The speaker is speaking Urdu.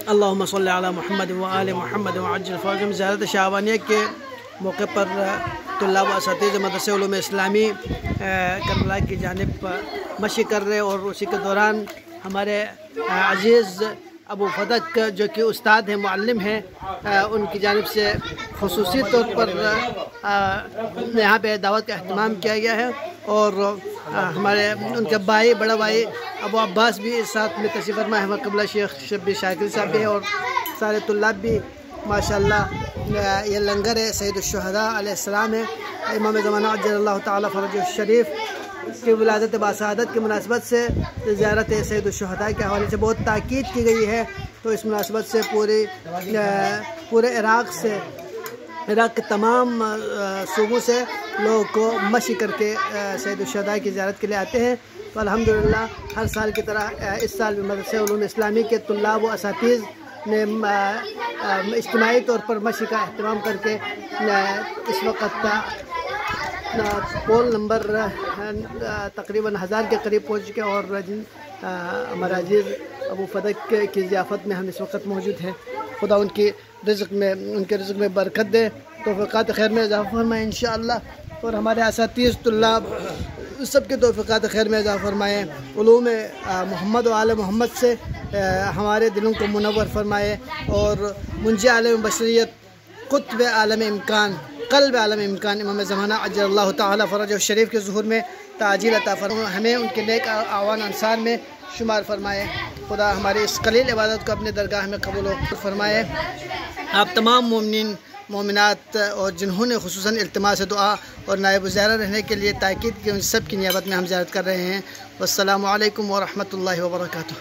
اللہم صلی علی محمد و آل محمد وعجل فرجهم۔ زیارت شعبانیہ کے موقع پر طلاب و اساتذہ مدرسہ علوم اسلامی کربلا کی جانب مشی کر رہے، اور اسی کے دوران ہمارے عزیز ابو فدق جو کہ استاد ہیں، معلم ہیں، ان کی جانب سے خصوصی طور پر یہاں پہ دعوت کا اہتمام کیا گیا ہے، اور ہمارے ان کے بھائی، بڑا بھائی ابو عباس بھی اس ساتھ میں تشریف فرما ہے، قبلہ شیخ شبیر شاکر صاحب بھی ہیں، اور سارے طلاب بھی ماشاءاللہ۔ یہ لنگر ہے سید الشہداء علیہ السلام ہے، امام زمانہ عجل اللہ تعالیٰ فرجہ الشریف کی ولادت باسعادت کی مناسبت سے زیارت سید الشہداء کے حوالے سے بہت تاکید کی گئی ہے، تو اس مناسبت سے پورے عراق کے تمام صوبوں سے لوگوں کو مشی کر کے سید الشہداء کی زیارت کے لیے آتے ہیں۔ تو الحمدللہ ہر سال کی طرح اس سال بھی مدرسہ علوم اسلامی کے طلاب و اساتذہ نے اجتماعی طور پر مشی کا اہتمام کر کے اس وقت پول نمبر تقریباً 1000 کے قریب پہنچ چکے، اور ہمارا عزیز ابو فدق کی ضیافت میں ہم اس وقت موجود ہیں۔ خدا ان کے رزق میں برکت دے، توفیقات خیر میں اضافہ فرمائے انشاءاللہ، اور ہمارے اساتذہ طلاب سب کے توفیقات خیر میں اضافہ فرمائے، علوم محمد و آل محمد سے ہمارے دلوں کو منور فرمائے، اور منجی عالم بشریت، قطب عالم امکان، قلب عالم امکان امام زمانہ عجل اللہ تعالیٰ فرجہ الشریف کے ظہور میں تعجیل عطا فرمائے، ہمیں ان کے نیک اعوان انصار میں شمار فرمائے۔ خدا ہماری اس قلیل عبادت کو اپنے درگاہ میں قبول و فرمائے۔ آپ تمام مومنین مومنات اور جنہوں نے خصوصاً التماس دعا اور نائب زیارہ رہنے کے لیے تاکید کی، ان سب کی نیابت میں ہم زیارت کر رہے ہیں۔ والسلام علیکم ورحمۃ اللہ وبرکاتہ۔